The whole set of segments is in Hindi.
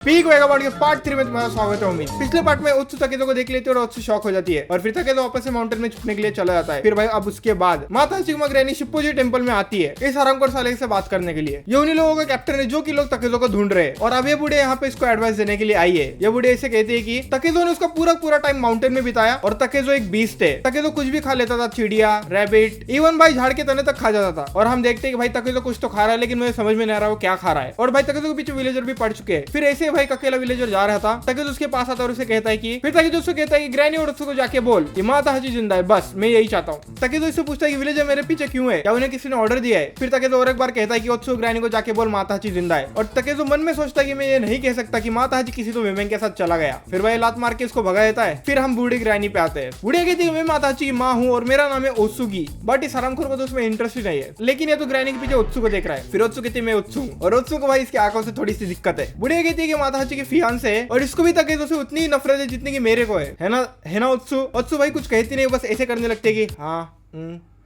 पीक वेगाबॉन्ड के पार्ट 3 में तुम्हारा स्वागत है। उम्मीद पिछले पार्ट में उत्सु तकेजो को देख लेती है और उत्सु शॉक हो जाती है और फिर तकेजो वापस से माउंटेन में छुपने के लिए चला जाता है। फिर भाई अब उसके बाद माता हचिमा ग्रैनी शिप्पोजी टेंपल में आती है इस हरामखोर साले से बात करने के लिए। ये उन्हीं लोगों का कैप्टन है जो कि लोग तकेजो को ढूंढ रहे हैं और अब ये बूढ़े यहाँ पे इसको एडवाइस देने के लिए आई है। ये बूढ़े ऐसे कहते हैं कि तकेजो ने उसका पूरा टाइम माउंटेन में बिताया और तकेजो एक बीस्ट है। तकेजो कुछ भी खा लेता था, चिड़िया, रैबिट, इवन भाई झाड़ के तने तक खा जाता था। और हम देखते हैं कि भाई तकेजो कुछ तो खा रहा है लेकिन मुझे समझ में नहीं आ रहा वो क्या खा रहा है। और भाई तकेजो के पीछे विलेजर भी पड़ चुके हैं। फिर ऐसे भाई अकेला विलेजर जा रहा था, तकेजो उसके पास आता है और उसे कहता है कि फिर तकेजो उससे कहता है कि ग्रैनी और उत्सु को जाके बोल कि माता हची जिंदा है, बस मैं यही चाहता हूँ। तकेजो इससे पूछता है कि विलेजर मेरे पीछे क्यों है, क्या उन्हें किसी ने ऑर्डर दिया है। फिर तकेजो और एक बार कहता है कि उत्सु ग्रैनी को जाके बोल माता हची जिंदा है। और तकेजो मन में सोचता है कि मैं ये नहीं कह सकता कि माता हची किसी तो विमेन के साथ चला गया। फिर वह लात मार के इसको भगा देता है। फिर हम बूढ़ी ग्रैनी पे आते हैं। बूढ़े कहती है मैं माता हची की माँ हूँ और मेरा नाम है ओत्सुगी, बट इस हरामखोर को तो उसमें इंटरेस्ट ही नहीं है। लेकिन ये तो ग्रैनी के पीछे उत्सु को देख रहा है। फिर उत्सु कहती है मैं उत्सु हूँ और उत्सु को भाई इसकी आंखों से थोड़ी सी दिक्कत है। बूढ़े कहती है कि माता हची की फियांसे है और इसको भी तकेजो से उतनी नफरत है जितनी की मेरे को है ना उत्सु भाई कुछ कहती नहीं, बस ऐसे करने लगते कि हाँ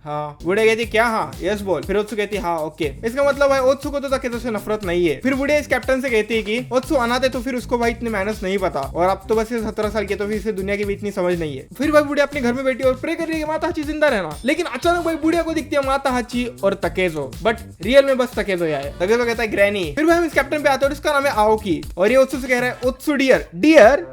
हाँ। बूढ़े कहती क्या हाँ यस बोल। फिर ओत्सु कहती हाँ ओके। इसका मतलब भाई ओत्सु को तो तकेजो से नफरत नहीं है। फिर बूढ़े इस कैप्टन से कहती है कि ओत्सु अनाथ है तो फिर उसको भाई इतने मैनर्स नहीं पता और अब तो बस 17 साल की तो फिर इसे दुनिया की भी इतनी समझ नहीं है। फिर भाई बूढ़े अपने घर में बैठी और प्रे कर रही है माता हची जिंदा रहना। लेकिन अचानक भाई बूढ़िया को दिखती है माता हची और तकेजो, बट रियल में बस तकेजो आया है। तकेजो कहता है ग्रैनी। फिर भाई हम इस कैप्टन पे आते हैं और इसका नाम है आओकी और ये ओत्सु से कह रहा है ओत्सु डियर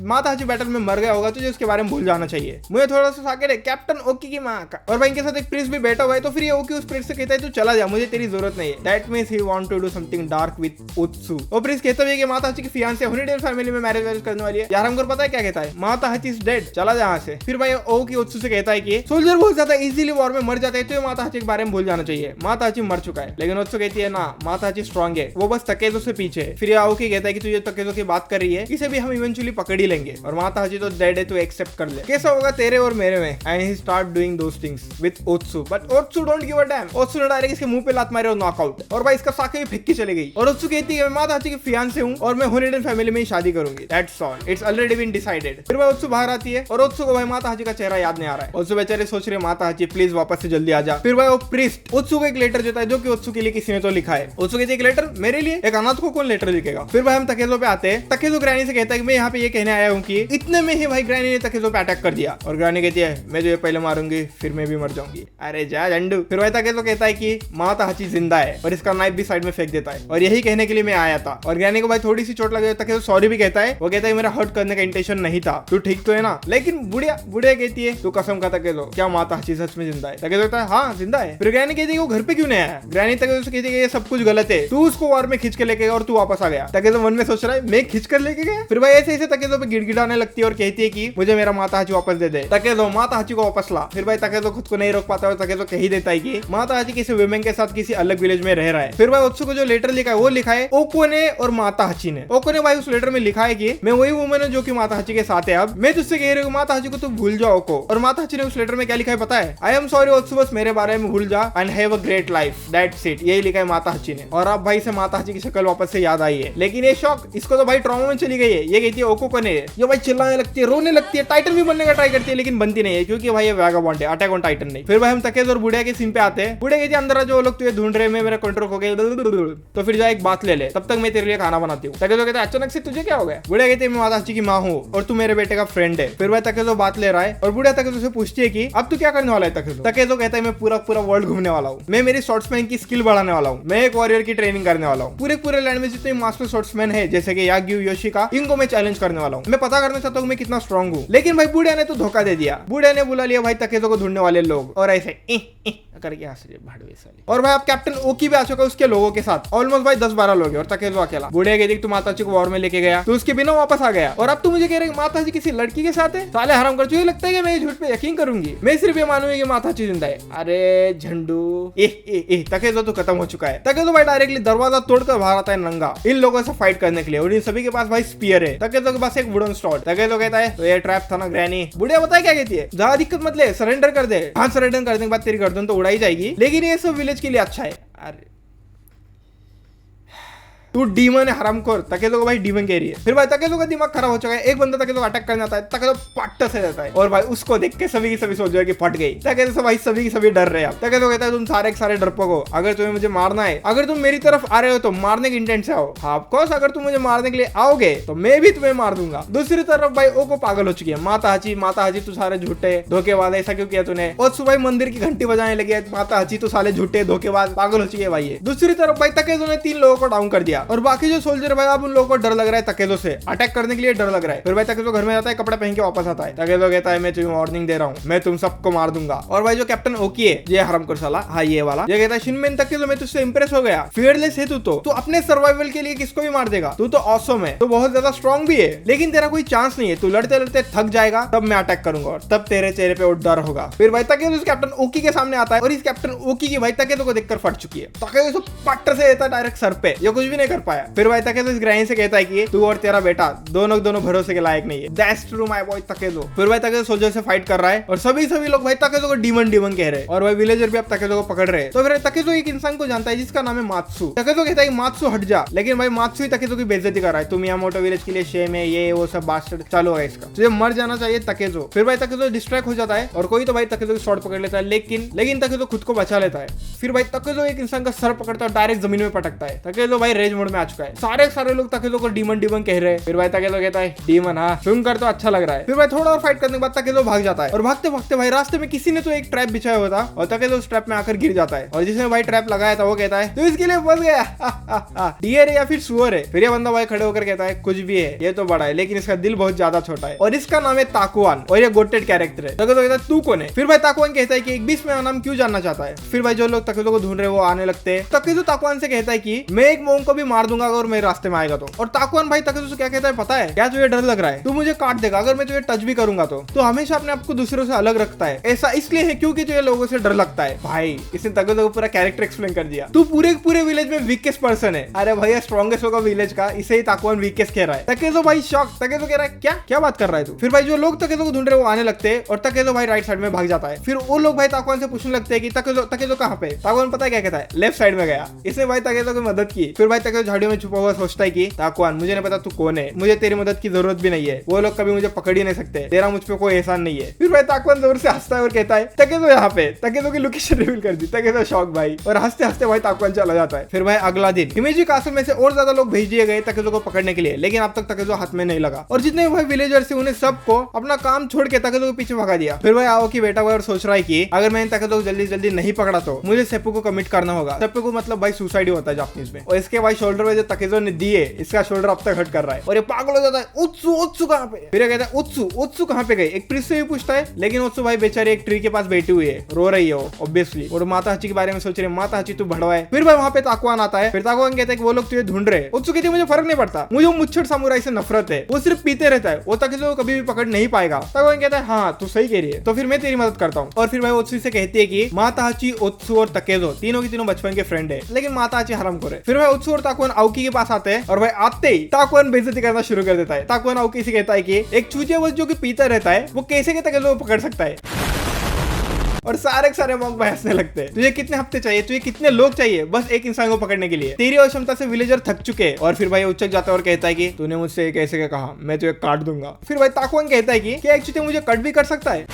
माता हची बैटल में मर गया होगा तुझे उसके बारे में भूल जाना चाहिए। मुझे थोड़ा सा साकेट है कैप्टन ओकी की माँ का। और भाई इनके साथ एक प्रिंस भी बैठा हुआ है तो फिर ये ओकी उस प्रिंस से कहता है तू चला जा, मुझे तेरी जरूरत नहीं है। That means he want to do something dark with Otsu. और प्रिंस कहता है कि माता हची की फियांसे होनीडेल फैमिली में मैरिज करने वाली है। यार हमको पता है क्या कहता है, माता हची इज डेड, चला जा यहाँ से। फिर भाई ओकी ओत्सु से कहता है कि सोल्जर बहुत ज्यादा इजीली वॉर में मर जाते हैं तो ये माता हची के बारे में भूल जाना चाहिए। माता हची मर चुका है। लेकिन ओत्सु कहती है ना माता हची स्ट्रॉन्ग है, वो बस तकेजो से पीछे है। फिर ओकी कहता है कि तुझे तकेजो की बात कर रही है, इसे भी हम इवेंचुअली पकड़ ही लेंगे और माता हची तो डेड है तो एक्सेप्ट कर ले। कैसा होगा तेरे और मेरे में। And he start doing those things with Otsu, but Otsu don't give a damn. Otsu ने डायरेक्ट इसके मुंह पे लात मारे और नॉकआउट। और भाई इसका साके भी फेंक के चली गई। और ओत्सु कहती है मैं माता हची की फियांसे हूं और मैं होनीडेल फैमिली में ही शादी करूंगी। That's all, it's already been decided. फिर भाई ओत्सु बाहर आती है और ओत्सु को भाई माता हची का चेहरा याद नहीं आ रहा है। ओत्सु बेचारे सोच रहे माता हची प्लीज वापस से जल्दी आ जा। फिर भाई वो प्रीस्ट ओत्सु को एक लेटर देता है जो कि ओत्सु के लिए किसी ने तो लिखा है। ओत्सु कहती है एक लेटर मेरे लिए, एक अनाथ को कौन लेटर लिखेगा। फिर भाई हम तकेजो पे आते हैं। तकेजो ग्रैनी से कहता है कि मैं यहाँ पे ये कहने आया हूँ कि इतने में ही भाई ग्रैनी ने तकेजो पे अटैक कर दिया। और ग्रैनी कहती है मैं तुझे पहले मारूंगी फिर मैं भी मर जाऊंगी। अरे जा झंडू। फिर भाई तकेजो कहता है कि माता हची जिंदा है और इसका नाइफ भी साइड में फेंक देता है और यही कहने के लिए मैं आया था। और ग्रैनी को भाई थोड़ी सी चोट लग गई। तकेजो सॉरी भी कहता है, वो कहता है मेरा हर्ट करने का इंटेंशन नहीं था, तू ठीक तो है ना। लेकिन बुढ़िया कहती है तू कसम का तकेजो क्या माता हची सच में जिंदा है। तकेजो कहता है हाँ जिंदा है। फिर ग्रैनी कहती है वो घर पे क्यों नहीं आया। ग्रैनी तकेजो से कहती है ये सब कुछ गलत है, तू उसको वार में खींच के लेके गया और तू वापस आ गया। तकेजो मन में सोच रहा है मैं खींच कर लेके गया। फिर भाई ऐसे तकेजो पे गिड़गिड़ाने लगती है और कहती है कि मुझे मेरा माता हची वापस दे दे। तकेजो माता हची को वापस ला। फिर भाई तकेजो खुद को नहीं रोक पाता और तकेजो कह ही देता है कि माता हची किसी विमेन के साथ किसी अलग विलेज में रह रहा है। फिर भाई ओत्सु को जो लेटर लिखा है वो लिखा है ओको ने और माता हची ने। ओको ने भाई उस लेटर में लिखा है कि मैं वही वुमन हूं जो कि माता हची के साथ है, अब मैं तुझसे कह रही हूँ माता हची को तू भूल जाओ ओको। और माता हची ने उस लेटर में क्या लिखा है पता है, आई एम सॉरी ओत्सु बस मेरे बारे में भूल जा and have a great life, that's it. यही लिखा है माता हची ने। और अब भाई से माता हची की शक्ल वापस से याद आई है। लेकिन ये शौक इसको तो भाई ट्रॉमा में चली गई है। ये कहती है ओको को ने, ये भाई चिल्लाने लगती है, रोने लगती है, टाइटन भी बनने का ट्राई करती है लेकिन बनती नहीं है क्योंकि भाई ये वैगाबॉन्ड है, अटैक ऑन टाइटन नहीं। फिर भाई हम तकेजो और बुढ़िया के सीन पे आते हैं। बुढ़िया कहती है अंदर जो लोग तुझे ढूंढ रहे हैं मेरा कंट्रोल हो गया तो फिर जा एक बात ले ले, तब तक मैं तेरे लिए खाना बनाती हूँ। तकेजो कहता है अचानक से तुझे क्या हो गया। बुढ़िया कहती है मैं माता हची की माँ हूँ और तू मेरे बेटे का फ्रेंड है। फिर भाई तकेजो बात ले रहा है और बुढ़िया तकेजो से पूछती है कि अब तू क्या करने वाला है। तकेजो कहता है मैं पूरा वर्ल्ड घूमने वाला हूँ, मैं मेरी शॉर्ट्समैन की स्किल बढ़ाने वाला हूँ, मैं एक वॉरियर की ट्रेनिंग करने वाला हूँ, पूरे लैंड में जितने मास्टर शॉर्ट्समैन है जैसे कि याग्यू योशिका इनको मैं चैलेंज करने वाला हूँ, मैं पता करना चाहता हूँ मैं कितना स्ट्रॉन्ग हूँ। लेकिन भाई बुढ़िया ने तो धोखा दे दिया। बुढ़िया ने बुला लिया भाई तकेजो को ढूंढने वाले लोग और ऐसे करके हंस रही भाड़वे साली। और भाई अब कैप्टन ओकी भी आ चुका है उसके लोगों के साथ, ऑलमोस्ट भाई 10-12 लोग हैं और तकेजो अकेला। बुढ़िया कहती तू माता हची को वॉर में लेके गया तो उसके बिना वापस आ गया और अब तू मुझे कह रहे माता हची किसी लड़की के साथ है। साले हराम कर तुझे लगता है कि मैं झूठ पे यकीन करूंगी, मैं सिर्फ ये मानूंगी कि माता हची जिंदा है। अरे झंडू तकेजो तो खत्म हो चुका है। तकेजो भाई डायरेक्टली दरवाजा तोड़कर बाहर आता है नंगा इन लोगों से फाइट करने के लिए और इन सभी के पास भाई स्पीयर है। तकेजो के पास एक वुडन स्टॉर्ड। तकेजो कहता है तो ये ट्रैप था ना ग्रैनी। बुढ़िया बताए क्या कहती है, ज्यादा दिक्कत मत ले, सरेंडर कर दे। हाँ सरेंडर करने के बाद तेरी गर्दन तो उड़ाई जाएगी लेकिन ये सब विलेज के लिए अच्छा है। अरे तू डीमन है हरामखोर। तकेजो को भाई डीमन कह रही है। फिर भाई तकेजो का दिमाग खराब हो चुका है। एक बंदा तकेजो अटैक करने आता है, तकेजो पट्ट से जाता है और भाई उसको देख के सभी की सभी सोच रहे कि फट गई। तकेजो से भाई सभी की सभी डर रहे हैं। तकेजो कहता है तुम सारे के सारे डरपोक हो, अगर तुम्हें मुझे मारना है, अगर तुम मेरी तरफ आ रहे हो तो मारने के इंटेंट से आओ। ऑफ कोर्स अगर तुम मुझे मारने के लिए आओगे तो मैं भी तुम्हें मार दूंगा। दूसरी तरफ भाई ओको पागल हो चुकी है। माता हाची तू सारे झूठे धोखेबाज, ऐसा क्यों किया तूने? और सुबह मंदिर की घंटी बजाने लगी है। माता हाची तू साले झूठे धोखेबाज पागल हो चुकी है भाई ये। दूसरी तरफ भाई तकेजो ने 3 लोगों को डाउन कर दिया और बाकी जो सोल्जर भाई अब उन लोगों को डर लग रहा है तकेजो से अटैक करने के लिए डर लग रहा है। फिर भाई तकेजो घर में जाता है, कपड़ा पहन के वापस आता है। तकेजो कहता है मैं तुम्हें वार्निंग दे रहा हूँ, मैं तुम सबको मार दूंगा। और भाई जो कैप्टन ओकी है ये हरामखोर साला, हाँ ये वाला, ये कहता है शिनमेन तकेजो मैं तुझसे इंप्रेस हो गया, फियरलेस है तू अपने सर्वाइवल के लिए किसको भी मार देगा, तू तो ऑसम है, तू बहुत ज्यादा स्ट्रॉन्ग भी है, लेकिन तेरा कोई चांस नहीं है, तू लड़ते लड़ते थक जाएगा तब मैं अटैक करूंगा और तब तेरे चेहरे पे वो डर होगा। फिर भाई तकेजो इस कैप्टन ओकी के सामने आता है और इस कैप्टन ओकी की भाई तकेजो को देखकर फट चुकी है। तकेजो पट्ट से देता डायरेक्ट सर पे, ये कुछ भी नहीं कर पाया। फिर भाई तकेजो इस ग्राइन से कहता है कि तू और तेरा बेटा दोनों भरोसे के लायक नहीं है। That's true my boy Takezo. फिर भाई तकेजो सोल्जर से फाइट कर रहा है और सभी लोग भाई तकेजो को डीमन कह रहे हैं और भाई विलेजर भी अब तकेजो को पकड़ रहे हैं। तो फिर तकेजो एक इंसान को जानता है जिसका नाम है मात्सु। तकेजो कहता है मात्सु हट जा, लेकिन भाई मात्सु ही तकेजो की बेइज्जती कर रहा है। तुम यामाटो विलेज के लिए शेम है, ये वो सब बास्टर्ड चालू है इसका, तुझे मर जाना चाहिए तकेजो। फिर भाई तकेजो डिस्ट्रैक्ट हो जाता है और कोई तो भाई तकेजो की शॉट पकड़ लेता है, लेकिन तकेजो खुद को बचा लेता है। फिर भाई तकेजो एक इंसान का सर पकड़ता है, डायरेक्ट जमीन में पटकता है। तकेजो भाई रेज मोड में आ चुका है। सारे लोग तकेजो को डीमन कह रहे हैं। फिर भाई तकेजो कहता है डीमन, हाँ सुनकर तो अच्छा लग रहा है। फिर भाई थोड़ा और फाइट करने के बाद तकेजो भाग जाता है और भागते भागते भाई रास्ते में किसी ने तो एक ट्रैप बिछाया हुआ था और तकेजो उस ट्रैप में आकर गिर जाता है और जिसने भाई ट्रैप लगाया था वो कहता है तो इसके लिए फंस गया। डियर है या फिर सुअर है? फिर ये बंदा भाई खड़े होकर कहता है कुछ भी है, ये तो बड़ा है लेकिन इसका दिल बहुत ज्यादा छोटा है और इसका नाम है ताकुआन और ये गोटेड कैरेक्टर है। तकेजो कहता है तू कौन है? फिर भाई ताकुआन कहता है कि एक बीच में नाम क्यों जानना चाहता है। फिर भाई जो लोग तकेजो को ढूंढ रहे हैं वो आने लगते हैं। तकेजो ताकुआन से कहता है कि मैं एक मोंग को भी मार दूंगा अगर मेरे रास्ते में आएगा तो। और ताकुआन भाई तकेजो से क्या कहता है पता है क्या? तुझे डर लग रहा है, तू मुझे काट देगा अगर मैं तुझे टच भी करूंगा तो। तू हमेशा अपने आप को दूसरों से अलग रखता है, ऐसा इसलिए है क्योंकि तुझे लोगों से डर लगता है। भाई इसने तकेजो को पूरा कैरेक्टर एक्सप्लेन कर दिया। तू पूरे विलेज में वीकेस्ट पर्सन है। अरे भैया स्ट्रॉन्गेस्ट होगा विलेज का, इसे ही ताकुआन वीकेस्ट कह रहा है। तकेजो भाई शॉक, तकेजो कह रहा है क्या बात कर रहा है तू? फिर भाई जो लोग तकेजो को ढूंढ रहे वो आने लगते हैं और तकेजो भाई राइट साइड में भाग जाता है। फिर वो लोग भाई ताकुआन से पूछने लगते हैं कि तकेजो कहाँ पे? ताकुआन पता है क्या कहता है? लेफ्ट साइड में गया। इसने भाई तकेजो की मदद की। फिर भाई तकेजो झाड़ियों में छुपा हुआ सोचता है कि ताकुआन मुझे नहीं पता तू कौन है, मुझे तेरी मदद की जरूरत भी नहीं है, वो लोग कभी मुझे पकड़ ही नहीं सकते, तेरा मुझ पे कोई एहसान नहीं है। फिर भाई ताकुआन जोर से हंसता है और कहता है तकेजो यहाँ पे। तकेजो की लोकेशन रिवील कर दी। तकेजो शॉक भाई और हंसते हंसते भाई ताकुआन चला जाता है। फिर भाई अगला दिन हिमेजी कासल में से और ज्यादा लोग भेज दिए गए तकेजो को पकड़ने के लिए, लेकिन अब तक तकेजो हाथ में नहीं लगा और जितने भाई विलेजर्स थे उन्हें सबको अपना काम छोड़ के तकेजो के पीछे भगा दिया। फिर भाई आओकी बैठा हुआ और सोच रहा है कि अगर मैंने तकेजो को जल्दी नहीं पकड़ा तो मुझे सेप्पू को कमिट करना होगा। सेप्पू को मतलब भाई सुसाइड ही होता है जापानीज में। और इसके भाई शोल्डर में जो तकेजो ने दिए इसका शोल्डर अब तक हट कर रहा है और ये पागल हो जाता है। उत्सु कहाँ पे? फिर कहता है उत्सु कहाँ पे गई? एक प्रिंस से भी पूछता है, लेकिन उत्सु भाई बेचारी एक ट्री के पास बैठी हुई है, रो रही है वो ऑब्वियसली और माता हाची के बारे में सोच रही है। माता हाची तू भड़वा है। फिर भाई वहाँ पे ताकुआन आता है। फिर ताकुआन कहता है कि वो लोग तुझे ढूंढ रहे हैं। उत्सु कहती है मुझे फर्क नहीं पड़ता, मुझे मुच्छड़ सामुराई से नफरत है, वो सिर्फ पीते रहता है, वो तकेजो को कभी भी पकड़ नहीं पाएगा। ताकुआन कहता है हाँ तू सही कह रही है, तो फिर मैं तेरी मदद करता हूँ। और फिर भाई उत्सु से कहती है कि माता हाची, उत्सु और तकेजो तीनों की तीनों बचपन के फ्रेंड है, लेकिन माता हाची हरामखोर है। फिर भाई उत्सु और ताकुआन आओकी के पास आते हैं और भाई आते ही ताकुआन बेइज्जती करना शुरू कर देता है। ताकुआन आओकी से कहता है कि एक चूतिया जो कि पीता रहता है वो कैसे के तकेजो को पकड़ सकता है। और सारे मॉन्क भाई हंसने लगते हैं। तुझे कितने हफ्ते चाहिए, तुझे कितने लोग चाहिए बस एक इंसान को पकड़ने के लिए? तेरी अक्षमता से विलेजर थक चुके हैं। और फिर भाई उचक जाता है और कहता है कि तूने मुझसे कैसे कहा, मैं तुझे काट दूंगा। फिर भाई ताकुआन कहता है कि क्या एक चूतिया मुझे कट भी कर सकता है?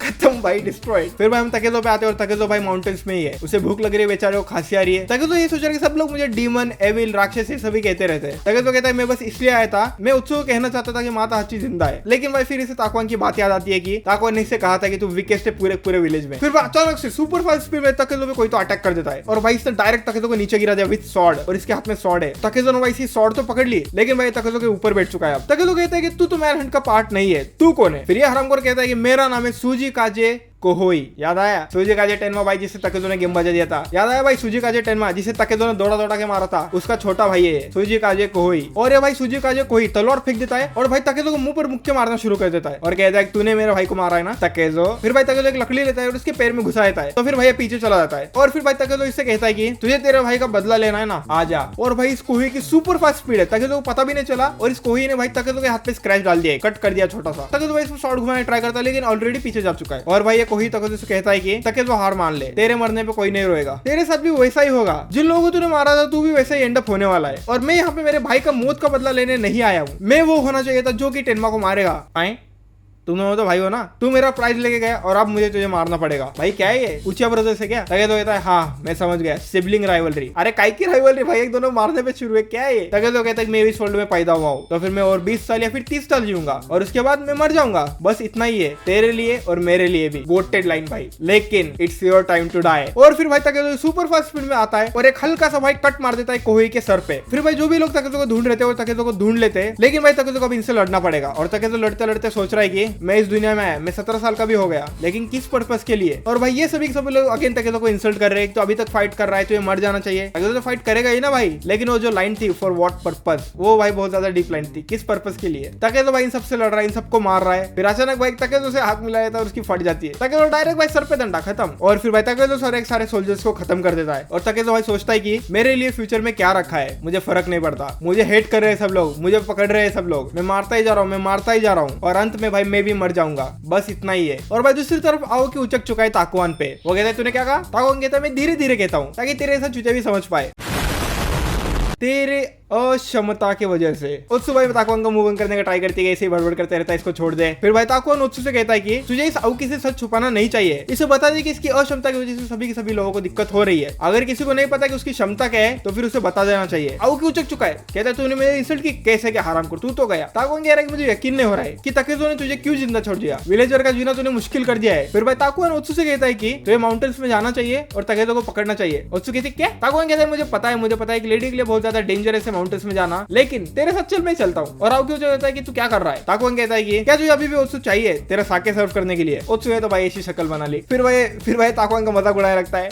खत्म भाई, डिस्ट्रॉयड। फिर भाई हम तकेजो पे आते हैं और तकेजो भाई माउंटेन्स में ही है, उसे भूख लग रही है, बेचारे को खांसी आ रही है। तकेजो ये सोच रहा है कि सब लोग मुझे डीमन, एविल, राक्षस ये सभी कहते रहते हैं। तकेजो कहता है मैं बस इसलिए आया था, मैं उत्सु को कहना चाहता था कि माता हाची जिंदा है। लेकिन भाई फिर इसे ताकुआन की बात याद आती है कि ताकुआन ने इससे कहा था कि तू वीकेस्ट है पूरे विलेज में। फिर अचानक से सुपर फास्ट स्पीड में तकेजो पे कोई तो अटैक कर देता है और भाई इसने डायरेक्ट तकेजो को नीचे गिरा दिया विद सॉर्ड और इसके हाथ में सॉर्ड है। तकेजो ने भाई इसी सॉर्ड तो पकड़ ली, लेकिन भाई तकेजो के ऊपर बैठ चुका है। अब तकेजो कहता है कि तू तो मैन हंट का पार्ट नहीं है, तू कौन है? फिर ये हरामखोर कहता है कि मेरा नाम है सूजी काजे कोहोई। याद आया सूजी काजे टेनमा भाई जिसे तकेजो ने गेम बजा दिया था? याद आया भाई सूजी काजे टेनमा जिसे तकेजो ने दौड़ा के मारा था, उसका छोटा भाई है सूजी काजे कोहोई। और ये भाई सूजी काजे कोहोई तलवार फेंक देता है और भाई तकेजो को मुंह पर मुक्के मारना शुरू कर देता है और कहता है तूने मेरे भाई को मारा है ना तकेजो। फिर भाई तकेजो एक लकड़ी लेता है और उसके पैर में घुसा देता है, तो फिर भाई पीछे चला जाता है। और फिर भाई तकेजो इससे कहता है कि तुझे तेरे भाई का बदला लेना है ना, आ जा। और भाई इस कोही की सुपर फास्ट स्पीड है, तकेजो को पता भी नहीं चला और इस कोही ने भाई तकेजो के हाथ पे स्क्रैच डाल दिया, कट कर दिया छोटा सा। तकेजो भाई इसमें शॉट घुमाने ट्राई करता है लेकिन ऑलरेडी पीछे जा चुका है और भाई ये कोही तकेजो से कहता है कि तकेजो हार मान ले, तेरे मरने पे कोई नहीं रोएगा, तेरे साथ भी वैसा ही होगा, जिन लोगों को तूने मारा था तू भी वैसा ही एंड अप होने वाला है। और मैं यहाँ पे मेरे भाई का मौत का बदला लेने नहीं आया हूँ, मैं वो होना चाहिए था जो कि टेनमा को मारेगा। आए तुम दोनों तो भाई हो ना, तू मेरा प्राइज लेके गया और अब मुझे तुझे मारना पड़ेगा। भाई क्या है ये, ऊंचा ब्रदर से क्या? तकेजो कहता है हाँ मैं समझ गया, सिबलिंग राइवलरी। अरे काय की राइवलरी भाई, एक दोनों मारने पे शुरू है, क्या है ये? तकेजो कहता है मैं इस वर्ल्ड में पैदा हुआ हूँ तो फिर मैं और 20 साल या फिर 30 साल जीऊंगा और उसके बाद मैं मर जाऊंगा, बस इतना ही है, तेरे लिए और मेरे लिए भी। गोटेड लाइन भाई, लेकिन it's your time to die. और फिर भाई तकेजो सुपर फास्ट स्पीड में आता है और एक हल्का सा भाई कट मार देता है कोही के सर पे। फिर भाई जो भी लोग तकेजो को ढूंढ रहे थे वो तकेजो को ढूंढ लेते हैं, लेकिन भाई तकेजो को अब इनसे लड़ना पड़ेगा। और तकेजो लड़ते लड़ते सोच रहा है कि मैं इस दुनिया में, मैं 17 साल का भी हो गया, लेकिन किस पर्पस के लिए? और भाई ये सभी लोग अगेन तकेजो को इंसल्ट कर रहे हैं, तो अभी तक फाइट कर रहा है तो ये मर जाना चाहिए। तकेजो तो फाइट करेगा ही ना भाई, लेकिन वो जो लाइन थी फॉर व्हाट पर्पस, वो भाई बहुत ज्यादा डीप लाइन थी, किस पर्पस के लिए? तकेजो भाई इन सबसे लड़ रहा है, इन सबको मार रहा है, फिर अचानक भाई तकेजो से हाथ मिला जाता है और उसकी फट जाती है। तकेजो डायरेक्ट भाई सर पे डंडा, खत्म। और फिर भाई तकेजो सारे सोल्जर्स को खत्म कर देता है। और तकेजो भाई सोचता है कि मेरे लिए फ्यूचर में क्या रखा है, मुझे फर्क नहीं पड़ता, मुझे हेट कर रहे हैं सब लोग, मुझे पकड़ रहे हैं सब लोग, मैं मारता ही जा रहा हूँ, मैं मारता ही जा रहा हूँ, और अंत में भाई मैं भी मर जाऊंगा, बस इतना ही है। और भाई दूसरी तरफ आओ कि उचक चुका है ताकुआन पे। वो कहता है तूने क्या कहा? ताकुआन कहता है मैं धीरे धीरे कहता हूँ ताकि तेरे ऐसा चूचे भी समझ पाए, तेरे अक्षमता की वजह से। ओत्सु भाई ताकुआन को मूव ऑन करने का ट्राई करती है, ऐसे ही बड़बड़ करते रहता है इसको छोड़ दे। फिर भाई ताकुआन ओत्सु से कहता है कि तुझे इस आउकी से सच छुपाना नहीं चाहिए, इसे बता दे कि इसकी अक्षमता की वजह से सभी के सभी लोगों को दिक्कत हो रही है। अगर किसी को नहीं पता कि उसकी क्षमता क्या है तो फिर उसे बता देना चाहिए। आउकी उचक चुका है, कहता है तूने मेरे इंसल्ट की, कैसे क्या हराम कर, तू तो गया। ताकुआन कह रहा है कि मुझे यकीन नहीं हो रहा है कि तकेजो ने तुझे क्यों जिंदा छोड़ दिया, विलेजर का जीना तूने मुश्किल कर दिया है। फिर भाई ताकुआन ओत्सु से कहता है कि तुझे माउंटेन्स में जाना चाहिए और तकेजो को पकड़ना चाहिए। ओत्सु कहती है क्या? ताकुआन कहता है मुझे पता है कि लेडी के लिए बहुत ज्यादा डेंजरस है माउंटेन्स में जाना, लेकिन तेरे साथ चल मैं चलता हूँ। और आओ कहता है कि तू क्या कर रहा है? ताकुआन कहता है कि क्या तुझे अभी भी ओत्सु चाहिए तेरा साके सर्व करने के लिए? ओत्सु है तो भाई ऐसी शक्ल बना ली। फिर भाई ताकुआन का मजाक उड़ाने लगता है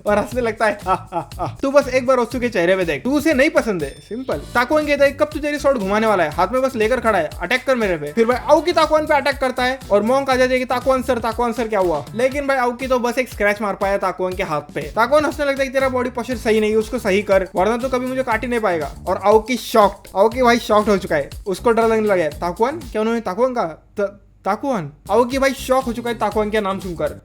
और हंसने लगता है। तू बस एक बार ओत्सु के चेहरे पे देख, तू उसे नहीं पसंद है, सिंपल। ताकुआन कहता है कब तू तेरी शॉट घुमाने वाला है, हाथ में बस लेकर खड़ा है, अटैक कर मेरे पे। फिर भाई आउकी ताकुआन पे अटैक करता है और मोंक आ जाती है कि ताकुआन सर क्या हुआ, लेकिन भाई आउकी तो बस एक स्क्रैच मार पाया ताकुआन के हाथ पे। ताकुआन हंसने लगता है कि तेरा बॉडी पोस्चर सही नहीं है, उसको सही कर वरना तो कभी मुझे काट ही नहीं पाएगा। और आउकी भाई शॉक्ड हो चुका है, उसको डर लगने लगा है। ताकुआन क्या, उन्होंने ताकुआन कहा? ताकुआन। आउकी भाई शॉक हो चुका है ताकुआन के नाम सुनकर।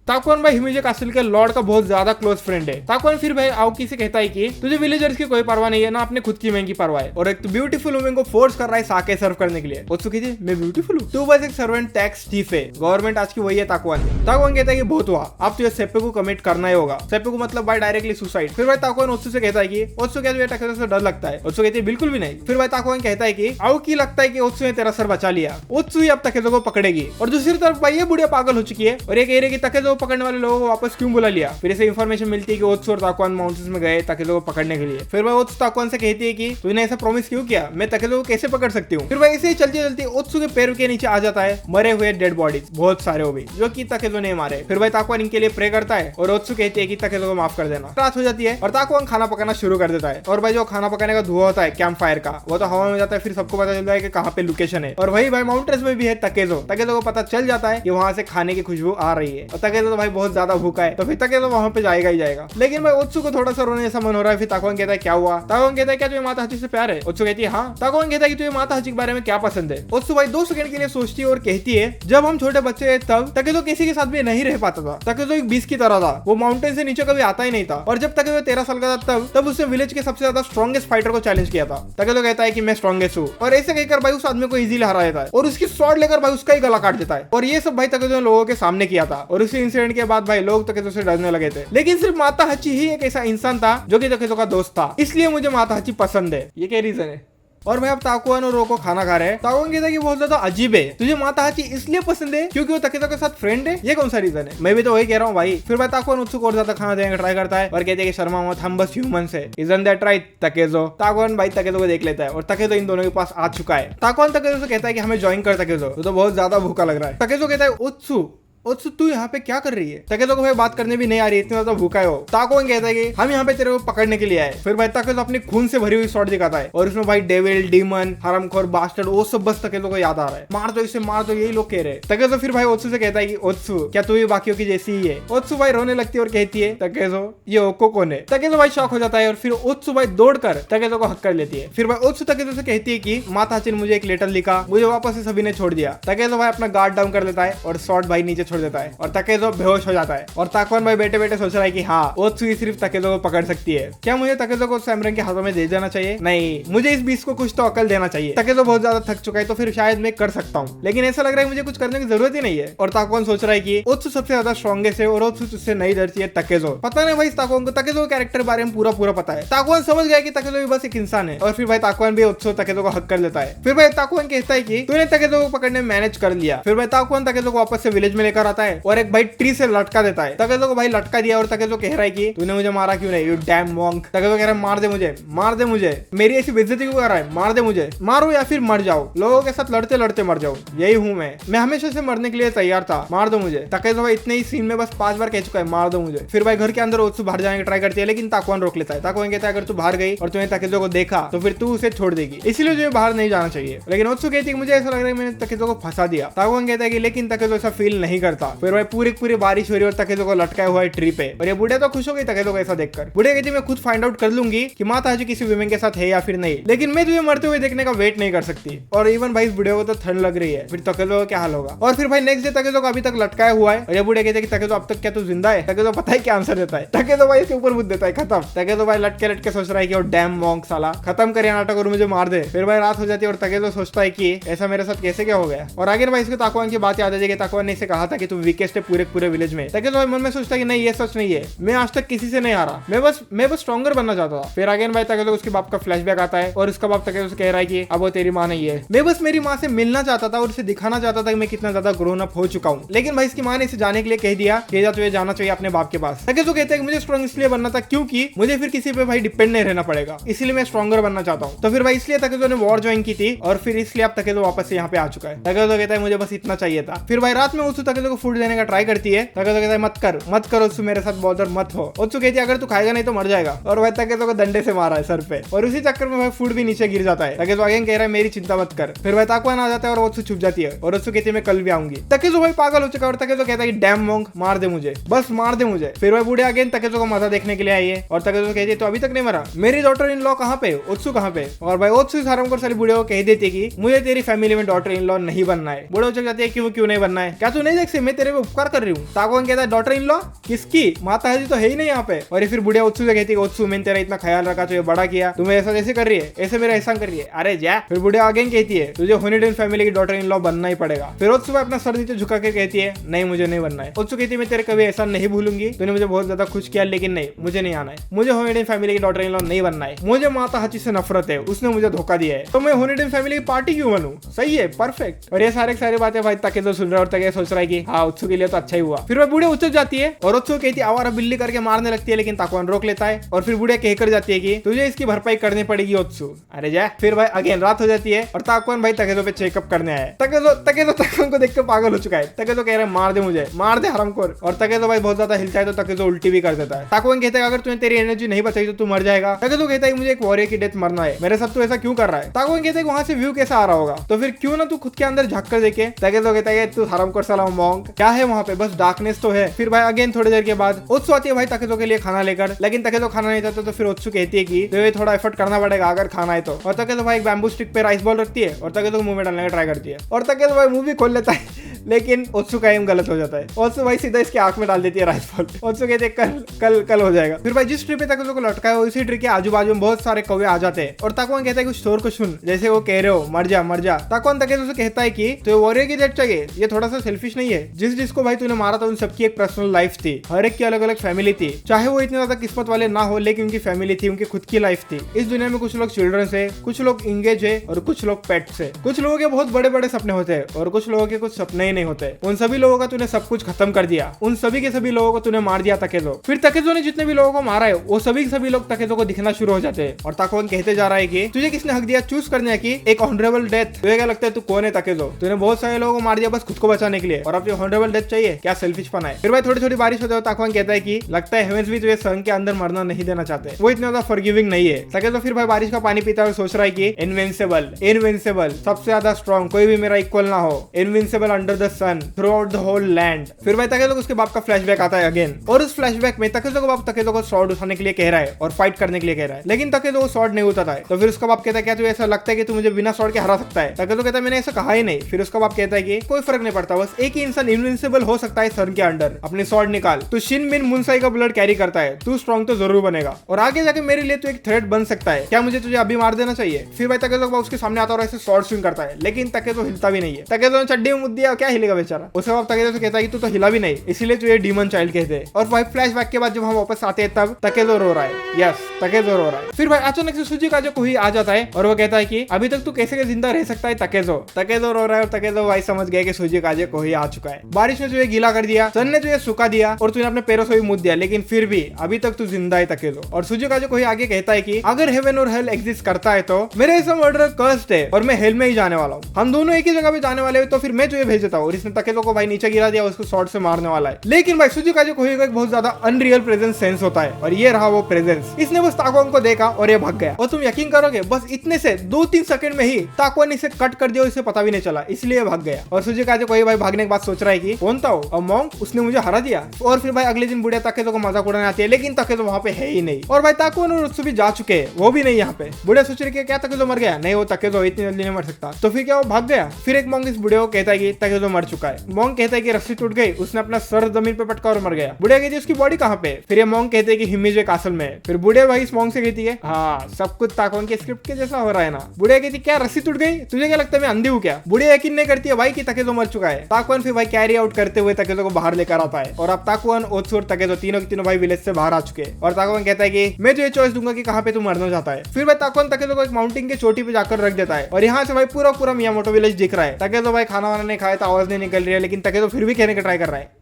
ताकुआन भाई हिमेजी कासल के लॉर्ड का बहुत ज्यादा क्लोज फ्रेंड है। ताकुआन फिर भाई आउकी से कहता है कि तुझे विलेजर्स की कोई परवाह नहीं है ना, अपने खुद की महंगी परवाह है, और एक तो ब्यूटीफुल वुमेन को फोर्स कर रहा है साके सर्व करने के लिए। ओत्सु कहती है मैं ब्यूटीफुल हूँ, तू बस एक सर्वेंट टैक्स चीफ है, गवर्नमेंट आज की वही है ताकुआन। ताकुआन कहता है कि बहुत हुआ, अब तुझे सेप्पू कमिट करना ही होगा। सेप्पू मतलब भाई डायरेक्टली सुसाइड। फिर भाई ताकुआन ओत्सु से कहता है कि ओत्सु क्या तुझे टकेजो से डर लगता है? ओत्सु कहती है बिल्कुल भी नहीं। फिर भाई ताकुआन कहता है कि आउकी लगता है कि ओत्सु ने तेरा सर बचा लिया, ओत्सु ही अब तकेजो को पकड़ेगी। और दूसरी तरफ भाई ये बुढ़िया पागल हो चुकी है और ये कह रही है कि तकेजो को पकड़ने वाले लोगों को वापस क्यों बुला लिया। फिर इसे इन्फॉर्मेशन मिलती है कि ओत्सु और ताकुआन माउंटेन्स में गए तकेजो को पकड़ने के लिए। फिर भाई ओत्सु ताकुआन से कहती है कि तूने ऐसा प्रॉमिस क्यों किया, मैं तकेजो को कैसे पकड़ सकती हूँ। फिर भाई इसे चलती चलती ओत्सु के पैर के नीचे आ जाता है मरे हुए डेड बॉडीज, बहुत सारे हो भी, जो कि तकेजो ने मारे। फिर भाई ताकुआन इनके लिए प्रे करता है और ओत्सु कहती है कि तकेजो को माफ कर देना। रात हो जाती है और ताकुआन खाना पकाना शुरू कर देता है। और भाई जो खाना पकाने का धुआं होता है कैंप फायर का, वो तो हवा में जाता है, फिर सबको पता चलता है कि कहाँ पे लोकेशन है। और वही भाई माउंटेन्स में भी है तकेजो को पता चल जाता है कि वहां से खाने की खुशबू आ रही है और तकेजो तो भाई बहुत ज्यादा भूखा है, तो फिर तकेजो वहां पे जाएगा ही जाएगा। लेकिन भाई ओत्सु को थोड़ा सा रोने जैसा मन हो रहा है। फिर ताकुआन कहता है क्या हुआ? ताकुआन कहता है क्या तुझे माता हाची से प्यार है? ओत्सु कहती है हाँ। ताकुआन कहता है कि तुझे माता हाची के बारे में क्या पसंद है? ओत्सु भाई 2 सेकंड के लिए सोचती है और कहती है जब हम छोटे बच्चे थे तब तकेजो किसी के साथ भी नहीं रह पाता था, तकेजो एक बीस की तरह था, वो माउंटेन से नीचे कभी आता ही नहीं था। और जब तकेजो 13 साल का था तब उसने विलेज के सबसे ज्यादा स्ट्रॉन्गेस्ट फाइटर को चैलेंज किया था। तकेजो कहता है कि मैं स्ट्रॉन्गेस्ट हूँ और ऐसे कहकर भाई उस आदमी को इजीली हरा देता है और उसकी स्वॉर्ड लेकर भाई उसका ही गला काट देता है। और ये सब भाई तकेजो ने लोगों के सामने किया था और उसी इंसिडेंट के बाद भाई लोग तकेजो से डरने लगे थे। लेकिन सिर्फ माता हाची ही एक ऐसा इंसान था जो कि तकेजो का दोस्त था, इसलिए मुझे माता हाची पसंद है। ये क्या रीजन है? और भाई अब ताकुआन और रोको खाना खा रहे हैं। ताकुआन कहता है कि बहुत ज्यादा अजीब है, तुझे माता हाची इसलिए पसंद है क्योंकि वो तकेजो के साथ फ्रेंड है, ये कौन सा रीजन है? मैं भी तो वही कह रहा हूँ भाई। फिर भाई ताकुआन ओत्सु को और ज्यादा खाना देने का ट्राई करता है और कहते हैं कि शर्मा मत, हम बस ह्यूमंस है, इजंट दैट राइट तकेजो? ताकुआन भाई तकेजो को देख लेता है और तकेजो इन दोनों के पास आ चुका है। ताकुआन तकेजो से कहता है कि हमें ज्वाइन कर तकेजो, तो बहुत ज्यादा भूखा लग रहा है। तकेजो कहता है ओत्सु ओत्सु तू यहाँ पे क्या कर रही है? तकेजो को भाई बात करने भी नहीं आ रही, इतना ज्यादा भूखा है वो। ताकोन कहता है कि हम यहाँ पे तेरे को पकड़ने के लिए आए। फिर भाई तकेजो अपनी खून से भरी हुई शॉट दिखाता है और उसमें भाई डेविल, डीमन, हरामखोर, बास्टर्ड वो सब बस तकेजो को याद आ रहा है। मार दो इसे, मार दो, यही लोग कह रहे हैं। तकेजो फिर भाई ओत्सु से कहता है कि ओत्सु क्या तू भी बाकियों की जैसी ही है? ओत्सु भाई रोने लगती है और कहती है तकेजो ये ओको कौन है? तकेजो भाई शॉक हो जाता है और फिर ओत्सु भाई दौड़कर तकेजो को हक कर लेती है। फिर भाई ओत्सु तकेजो से कहती है कि माता हाची ने मुझे एक लेटर लिखा, मुझे वापस से सभी ने छोड़ दिया। तकेजो भाई अपना गार्ड डाउन कर लेता है और शॉट भाई नीचे छोड़ देता है और तकेजो बेहोश हो जाता है। और ताकोन भाई बैठे बैठे सोच रहा है कि हाँ ओत्सु ही सिर्फ तकेजो को पकड़ सकती है। क्या मुझे तकेजो को सैमरन के हाथों में दे देना चाहिए? नहीं, मुझे इस बीच को कुछ तो अकल देना चाहिए। तकेजो बहुत ज्यादा थक चुका है तो फिर शायद मैं कर सकता हूँ, लेकिन ऐसा लग रहा है मुझे कुछ करने की जरूरत ही नहीं है। और ताकोन सोच रहा है कि ओत्सु सबसे ज्यादा स्ट्रॉन्गेस्ट है और ओत्सु उससे नहीं डरती है तकेजो। पता नहीं भाई ताकोन को तकेजो के कैरेक्टर बारे में पूरा पता है। ताकोन समझ गया कि तकेजो भी बस एक इंसान है और फिर भाई ताकोन भी ओत्सु तकेजो को हक कर लेता है। फिर भाई ताकोन कहता है कि तूने तकेजो को पकड़ने में मैनेज कर लिया। फिर भाई ताकोन तकेजो को वापस से विलेज में लेकर आता है और एक भाई ट्री से लटका देता है। तकेजो को भाई लटका दिया और तकेजो कह रहा है कि तूने मुझे मारा क्यों नहीं, यू डैम मॉन्क। तकेजो कह रहा है मार दे मुझे, मार दे मुझे, मेरी ऐसी बेइज्जती क्यों कर रहा है, मार दे मुझे, मारो या फिर मर जाओ, लोगों के साथ लड़ते लड़ते मर जाओ, यही हूँ मैं हमेशा से मरने के लिए तैयार था, मार दो मुझे। तकेजो भाई इतने ही सीन में बस 5 बार कह चुका है मार दो मुझे। फिर भाई घर के अंदर ओत्सु बाहर जाने की ट्राई करती है लेकिन ताकोन रोक लेता है। ताकोन कहता है अगर तू बाहर गई और तूने तकेजो को देखा तो फिर तू उसे छोड़ देगी, इसलिए तुझे बाहर नहीं जाना चाहिए। लेकिन ओत्सु कहती है मुझे ऐसा लग रहा है मैंने तकेजो को फंसा दिया। ताकोन कहता है कि लेकिन तकेजो ऐसा फील नहीं करता। फिर भाई पूरी बारिश हो रही है और तकेजो को लटकाया हुआ है ट्री पे और ये बुढ़िया तो खुश हो गई तकेजो को ऐसा देखकर। बुढ़िया कहती मैं खुद फाइंड आउट कर लूंगी कि माता हाची किसी विमेन के साथ है या फिर नहीं, लेकिन मैं तुझे मरते हुए देखने का वेट नहीं कर सकती। और इवन भाई इस बुढ़िया को तो ठंड लग रही है, फिर तकेजो का क्या हाल होगा। और फिर भाई नेक्स्ट डे तकेजो को अभी तक लटकाया हुआ है और ये बुढ़िया कहते हैं कि तकेजो अब तक क्या तू जिंदा है? तकेजो पता है क्या आंसर देता है? तकेजो भाई इसके ऊपर मुद्द देता है, खत्म। तकेजो भाई लटके लटके सोच रहा है कि वो डैम मॉन्क साला खत्म करे नाटक और मुझे मार दे। फिर भाई रात हो जाती है और तकेजो सोचता है कि ऐसा मेरे साथ कैसे क्या हो गया। और आगे भाई इसको ताकोन की बात याद आ जाएगी। ताकोन ने इसे कहा था कि तू वीकेस्ट है पूरे विलेज में। तकेजो भाई मन में सोचता है कि नहीं ये सच नहीं है, मैं आज तक किसी से नहीं हारा, मैं बस स्ट्रॉन्गर बनना चाहता था। फिर आगे भाई तकेजो उसके बाप का फ्लैशबैक आता है और उसका बाप तकेजो से कह रहा है कि अब वो तेरी माँ नहीं है, मैं बस मेरी माँ से मिलना चाहता था और उसे दिखाना चाहता था कि मैं कितना ज्यादा ग्रोन अप हो चुका हूँ। लेकिन भाई इसकी माँ ने इसे जाने के लिए कह दिया कि तुझे जाना चाहिए अपने बाप के पास। तकेजो कहता है कि मुझे स्ट्रॉन्ग इसलिए बनना था क्योंकि मुझे फिर किसी पे भाई डिपेंड नहीं रहना पड़ेगा, इसलिए मैं स्ट्रॉन्गर बनना चाहता हूँ। तो फिर भाई इसलिए तकेजो ने वॉर ज्वाइन की थी और फिर इसलिए अब तकेजो वापस से यहाँ पे आ चुका है। तकेजो कहता है मुझे बस इतना चाहिए था। फिर भाई रात में ओत्सु तकेजो को फूड देने का ट्राई करती है। तकेजो कहता है मत कर ओत्सु, मेरे साथ बॉदर मत हो। ओत्सु कहती है अगर तू खाएगा नहीं तो मर जाएगा। और भाई तकेजो को डंडे से मारा है सर पे और उसी चक्कर में भाई फूड भी नीचे गिर जाता है। तकेजो आगे कह रहा है मेरी चिंता मत कर। फिर भाई ताकोन आ जाता है और ओत्सु छुप जाती है और ओत्सु कहती है मैं कल भी आऊंगी। तकेजो भाई पागल हो चुका है और तकेजो कहता है कि डैम मॉन्क मार दे मुझे, बस मार दे मुझे। फिर भाई बूढ़े अगेन तकेजो को मजा देखने के लिए आई है और तकेजो कहती है तो अभी तक नहीं मरा, मेरी डॉटर इन लॉ कहाँ पे, ओत्सु कहाँ पे? और भाई ओत्सु हरामखोर सारी बूढ़े को कह देती कि मुझे तेरी फैमिली में डॉटर इन लॉ नहीं बनना है। बूढ़े चल जाते हैं क्यों नहीं बनना है, क्या तू नहीं देख मैं तेरे पे उपकार कर रही हूँ। ताकोन कहता है डॉटर इन लॉ किसकी, माता हाची तो है ही नहीं यहाँ पे। और फिर बुढ़िया ओत्सु से कहती है ओत्सु मैंने तेरा इतना ख्याल रखा, तुझे बड़ा किया, तुम्हें ऐसा कैसे कर रही है, ऐसे मेरा एहसान कर रही है, अरे जा। फिर बुढ़िया आगे कहती है तुझे होनीडेन फैमिली की डॉटर इन लॉ बनना ही पड़ेगा। फिर ओत्सु अपना सर नीचे झुका के कहती है नहीं मुझे नहीं बनना है। ओत्सु कहती है मैं तेरे कभी एहसान नहीं भूलूंगी, तूने मुझे बहुत ज्यादा खुश किया, लेकिन नहीं मुझे नहीं आना है, मुझे होनीडेन फैमिली की डॉटर इन लॉ नहीं बनना है, मुझे माता हाची से नफरत है, उसने मुझे धोखा दिया है, तो मैं होनीडेन फैमिली की पार्टी क्यों बनूं? सही है, परफेक्ट। और ये सारी बातें भाई तकेजो सुन रहा है और तकेजो सोच रहा है कि हाँ ओत्सु के लिए तो अच्छा ही हुआ। फिर वह बूढ़े उछल जाती है और ओत्सु कहती है आवारा बिल्ली करके मारने लगती है, लेकिन ताकोन रोक लेता है और फिर बूढ़े कहकर जाती है कि तुझे इसकी भरपाई करनी पड़ेगी ओत्सु, अरे जा। फिर भाई अगेन रात हो जाती है और ताकोन भाई तकेजो पे चेकअप करने आया है। तकेजो ताकोन को देखकर पागल हो चुका है। तकेजो कह रहा है मार दे मुझे, मार दे हरामखोर। और तकेजो भाई बहुत ज्यादा हिलता है तो तकेजो उल्टी भी कर देता है। ताकोन कहता है अगर तूने तेरी एनर्जी नहीं बचाई तो तू मर जाएगा। तकेजो कहता है मुझे एक वॉरियर की डेथ मरना है, मेरे साथ तू ऐसा क्यों कर रहा है? ताकोन कहता है वहां से व्यू कैसा आ रहा होगा, तो फिर क्यों ना तू खुद के अंदर झांक कर देखे। तकेजो कहता है तू हरामखोर साला मॉन्क, क्या है वहां पे, बस डार्कनेस तो है। फिर भाई अगेन थोड़ी देर के बाद ओत्सु आती है भाई तकेजो के लिए खाना लेकर, लेकिन तकेजो खाना नहीं चाहता तो फिर ओत्सु कहती है कि तो थोड़ा एफर्ट करना पड़ेगा अगर खाना है तो। और तकेजो भाई एक बैम्बू स्टिक पे राइस बॉल रखती है और तकेजो मुंह में डालने का ट्राई करती है और तकेजो भाई मुंह भी खोल लेता है, लेकिन ओत्सु का एम गलत हो जाता है। ओत्सु भाई सीधा इसके आंख में डाल देती है राइस बॉल। ओत्सु कहते हैं कल हो जाएगा। फिर भाई जिस ट्री पे तकेजो को लटका है उसी ट्री के आजू बाजू में बहुत सारे कौवे आ जाते हैं और ताकोन कहता है कुछ शोर को सुन, जैसे वो कह रहे हो मर जा। ताकोन तकेजो से कहता है कि तो वॉरियर की डेथ चाहिए, ये थोड़ा सा सेल्फिश नहीं है, जिसको भाई तूने मारा था उन सबकी एक पर्सनल लाइफ थी, हर एक की अलग अलग फैमिली थी, चाहे वो इतने ज्यादा किस्मत वाले ना हो लेकिन उनकी फैमिली थी, उनकी खुद की लाइफ थी। इस दुनिया में कुछ लोग चिल्ड्रंस है, कुछ लोग इंगेज है और कुछ लोग पेट्स है। कुछ लोगों के बहुत बड़े बड़े सपने होते हैं और कुछ लोगों के कुछ सपने ही नहीं होते। उन सभी लोगों का तूने सब कुछ खत्म कर दिया, उन सभी के सभी लोगों को तूने मार दिया ताकेज़ो। फिर ताकेज़ो ने जितने भी लोगों को मारा है वो सभी लोग ताकेज़ो को दिखना शुरू हो जाते हैं और ताकुआन कहते जा रहा है कि तुझे किसने हक दिया चूज करने की एक ऑनरेबल डेथ। तुझे क्या लगता है तू कौन है ताकेज़ो? तूने बहुत सारे लोगों को मार दिया बस खुद को बचाने के लिए और अब ऑनरेबल डेथ चाहिए? क्या सेल्फिश पना है। फिर भाई थोड़ी थोड़ी बारिश होते हुए ताकुआन कहता है कि लगता है हेवेंस भी तुझे सन के अंदर मरना नहीं देना चाहते, वो इतना ज्यादा फॉरगिविंग नहीं है। ताकेज़ो फिर भाई बारिश का पानी पीता हुआ सोच रहा है कि इनविंसिबल सबसे ज्यादा स्ट्रॉन्ग, कोई भी मेरा इक्वल ना हो, invincible under the sun throughout the whole land. फिर भाई ताकेज़ो को उसके बाप का फ्लैशबैक आता है अगेन और उस फ्लैशबैक में ताकेज़ो का बाप ताकेज़ो को स्वॉर्ड उठाने के लिए कह रहा है और फाइट करने के लिए कह रहा है, लेकिन ताकेज़ो को स्वॉर्ड नहीं उठाता है। तो फिर उसका बाप कहता है क्या तुझे ऐसा लगता है कि तू मुझे बिना स्वॉर्ड के हरा सकता है? ताकेज़ो कहता है मैंने ऐसा कहा ही नहीं। फिर उसका बाप कहता है कि कोई फर्क नहीं पड़ता, बस एक ही इंसान इनविंसिबल हो सकता है सन के अंडर, अपनी स्वॉर्ड निकाल, तू शिन मिन मुनसाई का ब्लड कैरी करता है, तू स्ट्रॉन्ग तो जरूर बनेगा और आगे जाके मेरे लिए तू एक थ्रेट बन सकता है, क्या मुझे तुझे अभी मार देना चाहिए? फिर भाई ताकेज़ो उसके सामने आता और ऐसे स्वॉर्ड स्विंग करता है, लेकिन ताकेज़ो हिलता भी नहीं है। ताकेज़ो ने चड्डी में मुद्द दिया, क्या हिलेगा बेचारा। उसके बाद ताकेज़ो से कहता है कि तू तो हिला भी नहीं, इसलिए तुझे डीमन चाइल्ड कहते हैं। और भाई फ्लैशबैक के बाद जब हम वापस आते हैं तब ताकेज़ो रो रहा है। यस, ताकेज़ो रो रहा है। फिर भाई अचानक से सुजुकाजो कोही आ जाता है और वो कहता है कि अभी तक तू कैसे जिंदा रह सकता है ताकेज़ो। ताकेज़ो रो रहा है और ताकेज़ो भाई समझ गया कि सुजुकाजो कोही आ चुका है। बारिश ने तुझे गीला कर दिया, सन ने तुझे सुखा दिया और तूने अपने पैरों से भी मुद्द दिया, लेकिन फिर भी अभी तक तू जिंदा है ताकेज़ो। और सुजुकाजो कोही आगे कहता है कि अगर हेवन और हेल एग्जिस्ट करता है तो मेरे ऐसा मर्डर कर्स्ड है और मैं हेल में ही जाने वाला हूँ, हम दोनों एक ही जगह पे जाने वाले हैं, तो फिर मैं तुझे भेज देता हूँ। और इसने ताकेज़ो को भाई नीचे गिरा दिया, उसको शॉर्ट से मारने वाला है। लेकिन भाई सुजुकाजो कोही को एक बहुत ज्यादा अनरियल प्रेजेंस सेंस होता है और ये रहा वो प्रेजेंस। इसने बस ताकुआन को देखा और ये भाग गया और तुम यकीन करोगे बस इतने से 2-3 सेकंड में ही ताकुआन इसे कट कर दिया, इसे पता भी नहीं चला, इसलिए भाग गया। और सुजुकाजो कोही भाई भागने के बाद सोच रहा है कि कौन था वो, मॉन्क, उसने मुझे हरा दिया। और फिर भाई अगले दिन बुढ़िया ताकेज़ो को मजाक उड़ाने आती है, लेकिन ताकेज़ो वहां पे है ही नहीं। और भाई ताकुआन और उत्सु भी जा चुके हैं, वो भी नहीं यहाँ पे। बुढ़िया सोच रही है क्या ताकेज़ो मर गया? नहीं, वो ताकेज़ो इतनी जल्दी नहीं मर सकता। तो फिर क्या वो भाग गया? फिर एक मॉन्क इस बुढ़िया को कहता है कि ताकेज़ो मर चुका है। मॉन्क कहता है कि रस्सी टूट गई, उसने अपना सर जमीन पे पटका और मर गया। बुढ़िया कहती है उसकी बॉडी कहाँ पे? फिर ये मॉन्क कहते हैं कि हिमिजे कासल में। फिर बुढ़िया भाई इस मॉन्क से कहती है हाँ सब कुछ ताकुआन के स्क्रिप्ट के जैसा हो रहा है ना। बुढ़िया कहती क्या रस्सी टूट गई? तुझे क्या लगता है मैं अंधी हूँ क्या? बुढ़िया यकीन नहीं करती है भाई कि ताकेज़ो मर चुका है। ताकुआन फिर भाई कैरी आउट करते हुए ताकेज़ो को बाहर लेकर आता है और अब ताकुआन, ओत्सु और ताकेज़ो तीनों के तीनों भाई विलेज से बाहर आ चुके हैं। और ताकुआन कहता है कि मैं तुझे चॉइस दूंगा कि कहाँ पे तू मरना चाहता है। फिर भाई ताकुआन ताकेज़ो को एक माउंटेन के चोटी पे जाकर रख देता है और यहाँ से भाई पूरा मियामोटो विलेज दिख रहा है। ताकेज़ो भाई खाना वाना नहीं खाया तो आवाज नहीं निकल रही है, लेकिन ताकेज़ो फिर भी कहने का ट्राई कर रहा है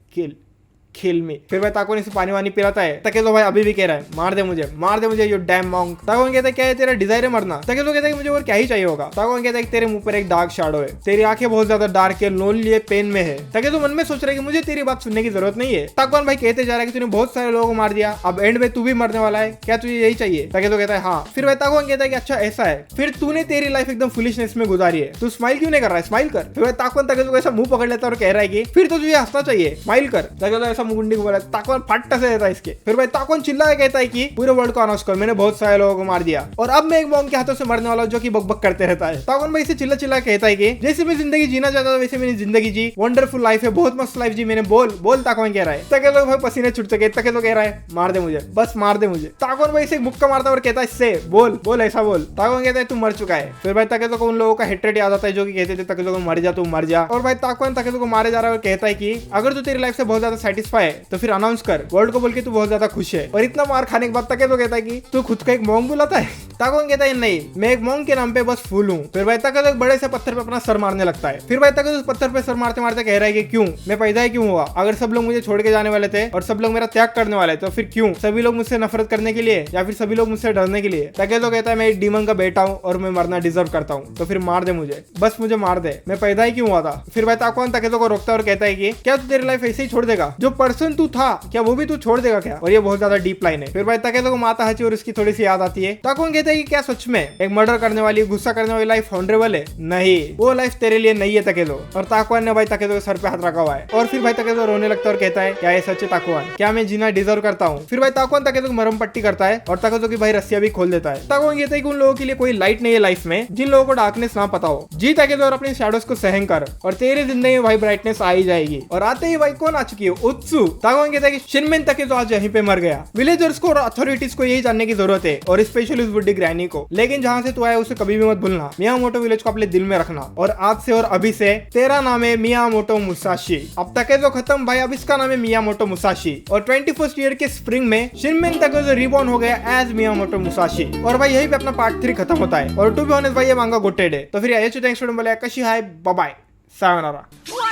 किल मी। फिर भाई ताकुआन इसे पानी वानी पिलाता है। ताकेज़ो भाई अभी भी कह रहा है मार दे मुझे यू डैम मॉन्क। ताकुआन कहता है क्या है तेरा डिजायर है मरना? ताकेज़ो कहता है कि मुझे और क्या ही चाहिए होगा। ताकुआन कहता है कि तेरे मुंह पर एक डार्क शैडो है, तेरी आंखें बहुत ज्यादा डार्क है, लोनली है, पेन में है। ताकेज़ो मन में सोच रहा है कि मुझे तेरी बात सुनने की जरूरत नहीं है। ताकुआन भाई कहते जा रहा है कि तूने बहुत सारे लोगों को मार दिया, अब एंड में तू भी मरने वाला है, क्या तुझे यही चाहिए? ताकेज़ो कहता है हाँ। फिर भाई ताकुआन कहता है कि अच्छा ऐसा है, फिर तूने तेरी लाइफ एकदम फुलिशनेस में गुजारी है, तू स्माइल क्यों नहीं कर रहा है? स्माइल कर। फिर ताकुआन ताकेज़ो को ऐसा मुंह पकड़ लेता है और कह रहा है कि फिर तो तुझे हंसना चाहिए, स्माइल कर। ताकेज़ो ऐसा मुंडी को बोला, ताकुआन फट से देता है इसके। फिर भाई ताकुआन चिल्ला के कहता है कि पूरे वर्ल्ड को अनाउंस कर, मैंने बहुत सारे लोगों को मार दिया और अब मैं एक मॉन्क के हाथों से मरने वाला हूं जो कि बकबक करते रहता है। ताकुआन भाई इसे चिल्ला कहता है कि जैसे मैं जिंदगी जीना चाहता था वैसे मैंने जिंदगी जी, वंडरफुल लाइफ है, बहुत मस्त लाइफ जी मैंने। बोल ताकुआन कह रहा है। ताकेज़ो भाई पसीने छूट चुके, ताकेज़ो कह रहा है मार दे मुझे, बस मार दे मुझे। ताकुआन भाई इसे मुक्का मारता और कहता है इससे बोल ऐसा बोल। ताकुआन कहता है तू मर चुका है। फिर भाई ताकेज़ो को उन लोगों का हेट्रेड याद आता है जो कि कहते थे ताकेज़ो को मर जा, तू मर जा। और भाई ताकुआन ताकेज़ो को मारे जा रहा है और कहता है कि अगर तू तेरी लाइफ से बहुत ज्यादा सेटिस्फाई है तो फिर अनाउंस कर, वर्ल्ड को बोल के तू बहुत ज्यादा खुश है। और इतना मार खाने के बाद ताकेज़ो कहता है कि तू खुद का एक मॉन्क बुलाता है। ताकुआन कहता है नहीं, मैं एक मॉन्क के नाम पे बस फूल हूँ। फिर भाई ताकेज़ो एक बड़े से पत्थर पे अपना सर मारने लगता है। फिर भाई ताकेज़ो उस पत्थर पे सर मारते मारते कह रहा है कि क्यों मैं पैदा ही क्यों हुआ? अगर सब लोग मुझे छोड़ के जाने वाले थे और सब लोग मेरा त्याग करने वाले तो फिर क्यों? सभी लोग मुझसे नफरत करने के लिए या फिर सभी लोग मुझसे डरने के लिए? ताकेज़ो कहता है मैं एक डीमन का बेटा हूँ और मैं मरना डिजर्व करता हूँ, तो फिर मार दे मुझे, बस मुझे मार दे, मैं पैदा ही क्यों हुआ था? फिर भाई ताकुआन ताकेज़ो को रोकता है और कहता है कि क्या तू तेरी लाइफ ऐसे ही छोड़ देगा? जो पर्सन तू था क्या वो भी तू छोड़ देगा क्या? और ये बहुत ज्यादा डीप लाइन है। फिर भाई ताकेज़ो को माता हची और उसकी थोड़ी सी याद आती है। ताकुआन कहता है कि क्या सच में एक मर्डर करने वाली, गुस्सा करने वाली लाइफ ऑनरेबल है? नहीं, वो लाइफ तेरे लिए नहीं है ताकेज़ो। और ताकुआन ने भाई ताकेज़ो के सर पे हाथ रखा हुआ है। और फिर भाई ताकेज़ो रोने लगता है और कहता है क्या ये सच है ताकुआन? क्या मैं जीना डिजर्व करता हूँ? फिर भाई ताकुआन ताकेज़ो को मरहम पट्टी करता है और ताकेज़ो की भाई रस्सियां भी खोल देता है। ताकुआन कहता है कि उन लोगों के लिए कोई लाइट नहीं है लाइफ में जिन लोगों को डार्कनेस ना पता हो। जी ताकेज़ो और अपने शैडोज को सहन कर और तेरे जिंदगी में भाई ब्राइटनेस आ ही जाएगी। और आते ही भाई कौन आ चुकी है? उत्सु। ताकुआन कहता है कि शिनमेन ताकेज़ो आज यहीं पे मर गया। विलेजर्स को और अथॉरिटीज को यही जानने की जरूरत है और स्पेशली उस बुड्ढी ग्रैनी को। लेकिन जहाँ से तू आया उसे कभी भी मत भूलना, मियामोटो विलेज को अपने दिल में रखना। और आज से और अभी से तेरा नाम है मियामोटो मुसाशी। अब ताकेज़ो खत्म भाई, अब इसका नाम है मियामोटो मुसाशी। और 21st ईयर के स्प्रिंग में शिनमेन ताकेज़ो रिबॉर्न हो गया एज मियामोटो मुसाशी। और भाई यही पे अपना पार्ट 3 खत्म होता है। और टू बी ऑनेस्ट भाई ये मांगा गोटेड है। तो फिर थैंक्स फॉर बोले कशी hi, bye bye, sayonara.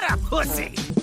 What a pussy!